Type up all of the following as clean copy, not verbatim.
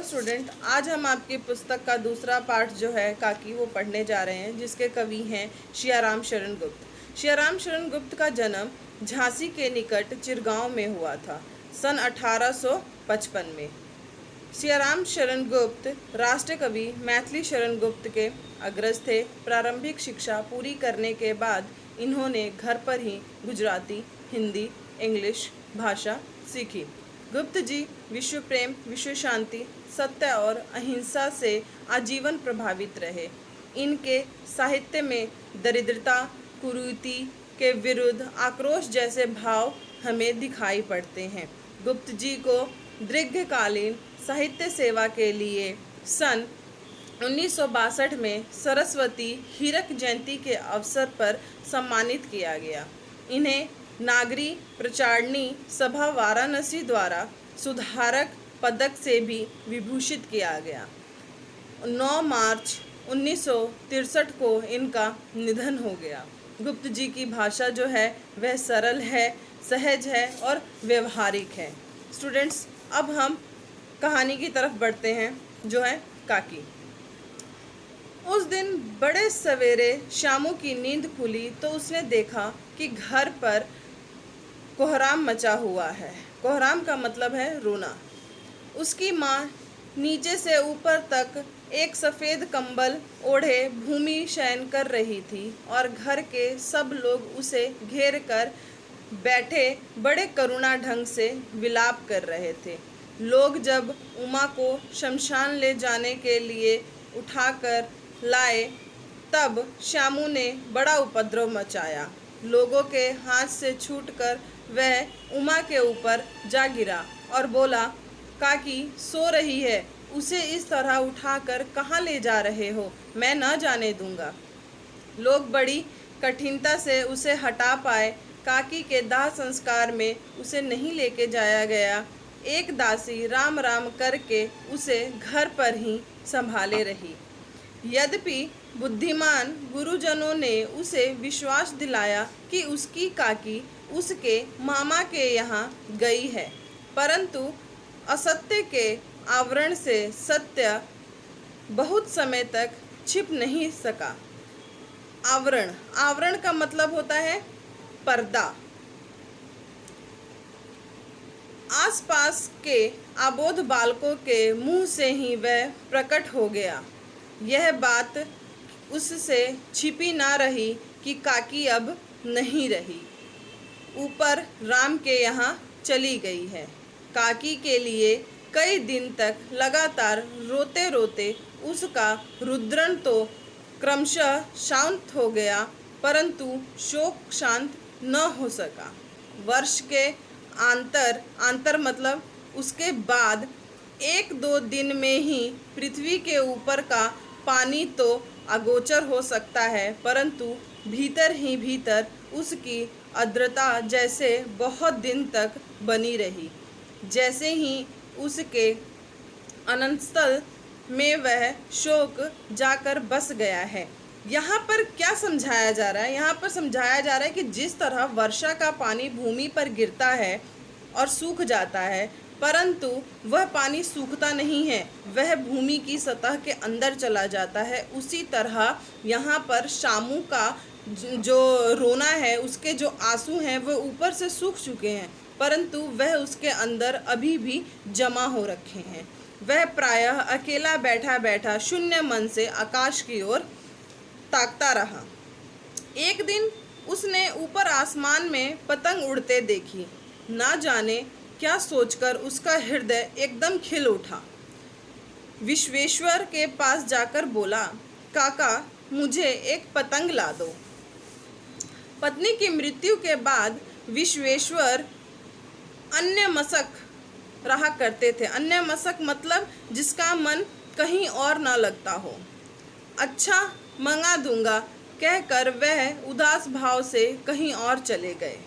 Student, आज हम आपकी पुस्तक का दूसरा पार्ट जो है काकी वो पढ़ने जा रहे हैं, जिसके कवि हैं सियाराम शरण गुप्त। सियाराम शरण गुप्त का जन्म झांसी के निकट चिरगांव में हुआ था सन 1855 में। सियाराम शरण गुप्त राष्ट्र कवि मैथिली शरण गुप्त के अग्रज थे। प्रारंभिक शिक्षा पूरी करने के बाद इन्होंने घर पर ही गुजराती, हिंदी, इंग्लिश भाषा सीखी। गुप्त जी विश्व प्रेम, विश्व शांति, सत्य और अहिंसा से आजीवन प्रभावित रहे। इनके साहित्य में दरिद्रता, कुरीति के विरुद्ध आक्रोश जैसे भाव हमें दिखाई पड़ते हैं। गुप्त जी को दीर्घकालीन साहित्य सेवा के लिए सन 1962 में सरस्वती हीरक जयंती के अवसर पर सम्मानित किया गया। इन्हें नागरी प्रचारणी सभा वाराणसी द्वारा सुधारक पदक से भी विभूषित किया गया। 9 मार्च 1963 को इनका निधन हो गया। गुप्त जी की भाषा जो है वह सरल है, सहज है और व्यवहारिक है। स्टूडेंट्स, अब हम कहानी की तरफ बढ़ते हैं, जो है काकी। उस दिन बड़े सवेरे श्यामू की नींद खुली तो उसने देखा कि घर पर कोहराम मचा हुआ है। कोहराम का मतलब है रोना। उसकी माँ नीचे से ऊपर तक एक सफ़ेद कंबल ओढ़े भूमि शयन कर रही थी और घर के सब लोग उसे घेर कर बैठे बड़े करुणा ढंग से विलाप कर रहे थे। लोग जब उमा को शमशान ले जाने के लिए उठाकर लाए तब श्यामू ने बड़ा उपद्रव मचाया। लोगों के हाथ से छूटकर वह उमा के ऊपर जा गिरा और बोला, काकी सो रही है, उसे इस तरह उठाकर कहाँ ले जा रहे हो? मैं न जाने दूंगा। लोग बड़ी कठिनता से उसे हटा पाए। काकी के दाह संस्कार में उसे नहीं लेके जाया गया। एक दासी राम राम करके उसे घर पर ही संभाले रही। यद्यपि बुद्धिमान गुरुजनों ने उसे विश्वास दिलाया कि उसकी काकी उसके मामा के यहाँ गई है, परंतु असत्य के आवरण से सत्य बहुत समय तक छिप नहीं सका। आवरण का मतलब होता है पर्दा। आसपास के अबोध बालकों के मुंह से ही वह प्रकट हो गया। यह बात उससे छिपी ना रही कि काकी अब नहीं रही, ऊपर राम के यहाँ चली गई है। काकी के लिए कई दिन तक लगातार रोते रोते उसका रुद्रन तो क्रमशः शांत हो गया, परंतु शोक शांत न हो सका। वर्ष के अंतर मतलब उसके बाद 1-2 दिन में ही पृथ्वी के ऊपर का पानी तो अगोचर हो सकता है, परंतु भीतर ही भीतर उसकी आर्द्रता जैसे बहुत दिन तक बनी रही। जैसे ही उसके अनंतस्थल में वह शोक जाकर बस गया है। यहाँ पर क्या समझाया जा रहा है? यहाँ पर समझाया जा रहा है कि जिस तरह वर्षा का पानी भूमि पर गिरता है और सूख जाता है, परंतु वह पानी सूखता नहीं है, वह भूमि की सतह के अंदर चला जाता है। उसी तरह यहाँ पर श्यामू का जो रोना है, उसके जो आंसू हैं वो ऊपर से सूख चुके हैं, परंतु वह उसके अंदर अभी भी जमा हो रखे हैं। वह प्रायः अकेला बैठा बैठा शून्य मन से आकाश की ओर ताकता रहा। एक दिन उसने ऊपर आसमान में पतंग उड़ते देखी। ना जाने क्या सोचकर उसका हृदय एकदम खिल उठा। विश्वेश्वर के पास जाकर बोला, काका मुझे एक पतंग ला दो। पत्नी की मृत्यु के बाद विश्वेश्वर अन्यमनस्क रहा करते थे। अन्यमनस्क मतलब जिसका मन कहीं और ना लगता हो। अच्छा मंगा दूंगा कहकर वह उदास भाव से कहीं और चले गए।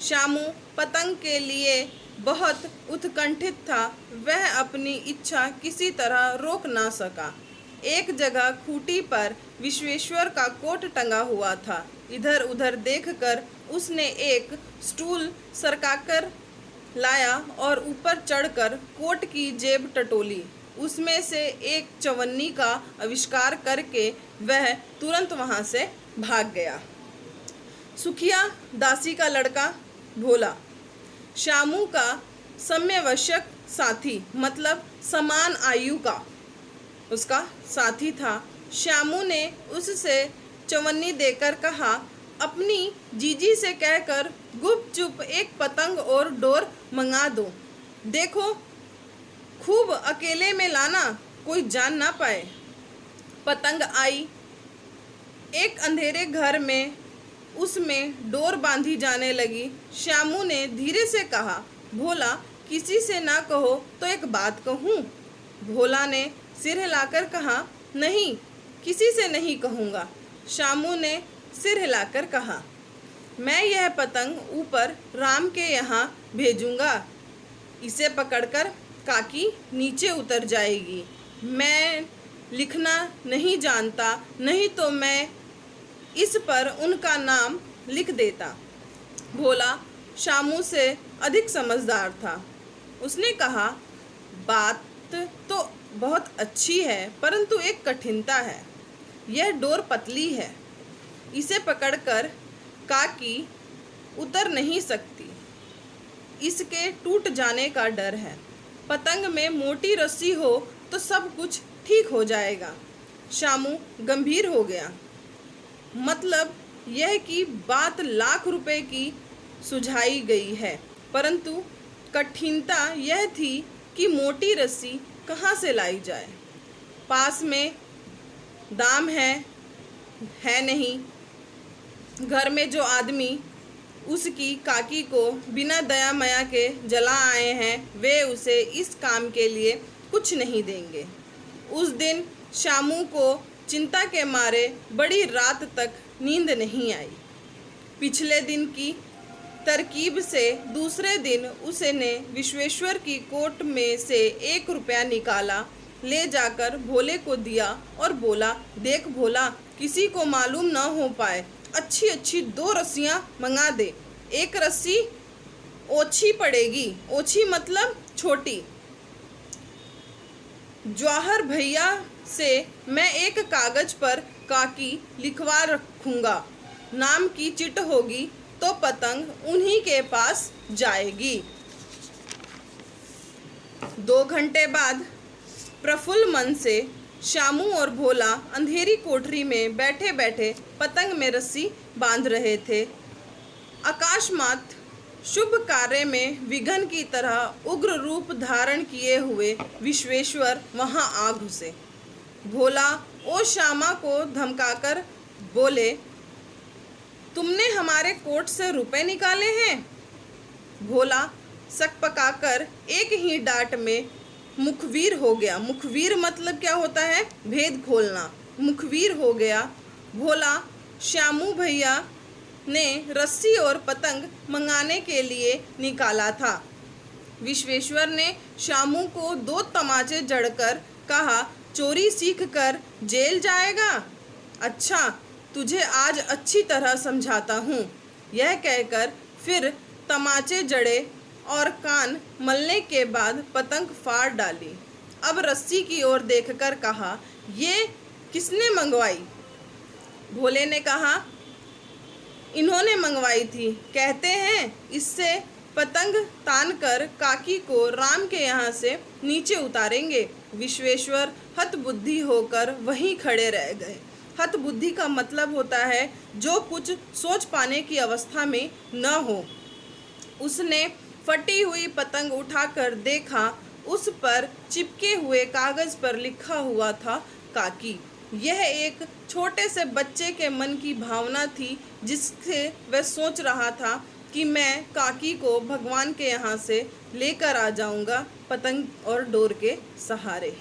श्यामू पतंग के लिए बहुत उत्कंठित था। वह अपनी इच्छा किसी तरह रोक ना सका। एक जगह खूंटी पर विश्वेश्वर का कोट टंगा हुआ था। इधर उधर देखकर उसने एक स्टूल सरकाकर लाया और ऊपर चढ़कर कोट की जेब टटोली। उसमें से एक चवन्नी का आविष्कार करके वह तुरंत वहाँ से भाग गया। सुखिया दासी का लड़का भोला श्यामू का समवयस्क साथी मतलब समान आयु का उसका साथी था। श्यामू ने उससे चवन्नी देकर कहा, अपनी जीजी से कहकर गुपचुप एक पतंग और डोर मंगा दो। देखो खूब अकेले में लाना, कोई जान ना पाए। पतंग आई। एक अंधेरे घर में उसमें डोर बांधी जाने लगी। श्यामू ने धीरे से कहा, भोला किसी से ना कहो तो एक बात कहूँ। भोला ने सिर हिलाकर कहा, नहीं किसी से नहीं कहूँगा। श्यामू ने सिर हिलाकर कहा, मैं यह पतंग ऊपर राम के यहाँ भेजूँगा। इसे पकड़कर काकी नीचे उतर जाएगी। मैं लिखना नहीं जानता, नहीं तो मैं इस पर उनका नाम लिख देता। भोला श्यामू से अधिक समझदार था। उसने कहा, बात तो बहुत अच्छी है, परंतु एक कठिनता है। यह डोर पतली है, इसे पकड़कर काकी उतर नहीं सकती। इसके टूट जाने का डर है। पतंग में मोटी रस्सी हो तो सब कुछ ठीक हो जाएगा। श्यामू गंभीर हो गया। मतलब यह कि बात लाख रुपए की सुझाई गई है, परंतु कठिनता यह थी कि मोटी रस्सी कहाँ से लाई जाए। पास में दाम है नहीं। घर में जो आदमी उसकी काकी को बिना दया माया के जला आए हैं, वे उसे इस काम के लिए कुछ नहीं देंगे। उस दिन श्यामू को चिंता के मारे बड़ी रात तक नींद नहीं आई। पिछले दिन की तरकीब से दूसरे दिन उसने विश्वेश्वर की कोट में से 1 रुपया निकाला, ले जाकर भोले को दिया और बोला, देख भोला, किसी को मालूम न हो पाए, अच्छी अच्छी 2 रस्सियाँ मंगा दे। एक रस्सी ओछी पड़ेगी, ओछी मतलब छोटी। जवाहर भैया से मैं एक कागज पर काकी लिखवा रखूँगा। नाम की चिट होगी तो पतंग उन्हीं के पास जाएगी। 2 घंटे बाद प्रफुल्ल मन से श्यामू और भोला अंधेरी कोठरी में बैठे बैठे पतंग में रस्सी बांध रहे थे। आकाशमात शुभ कार्य में विघ्न की तरह उग्र रूप धारण किए हुए विश्वेश्वर वहां आ घुसे। भोला ओ श्यामा को धमकाकर बोले, तुमने हमारे कोट से रुपए निकाले हैं। भोला सकपकाकर एक ही डांट में मुखवीर हो गया। मुखवीर मतलब क्या होता है? भेद खोलना। मुखवीर हो गया। भोला श्यामू भैया ने रस्सी और पतंग मंगाने के लिए निकाला था। विश्वेश्वर ने श्यामू को 2 तमाचे जड़कर कहा, चोरी सीख कर जेल जाएगा? अच्छा, तुझे आज अच्छी तरह समझाता हूँ। यह कहकर फिर तमाचे जड़े और कान मलने के बाद पतंग फाड़ डाली। अब रस्सी की ओर देखकर कहा, ये किसने मंगवाई? भोले ने कहा, इन्होंने मंगवाई थी। कहते हैं इससे पतंग तानकर काकी को राम के यहाँ से नीचे उतारेंगे। विश्वेश्वर हतबुद्धि होकर वहीं खड़े रह गए। हतबुद्धि का मतलब होता है जो कुछ सोच पाने की अवस्था में न हो। उसने फटी हुई पतंग उठाकर देखा, उस पर चिपके हुए कागज पर लिखा हुआ था काकी। यह एक छोटे से बच्चे के मन की भावना थी, जिससे वह सोच रहा था कि मैं काकी को भगवान के यहाँ से लेकर आ जाऊंगा पतंग और डोर के सहारे।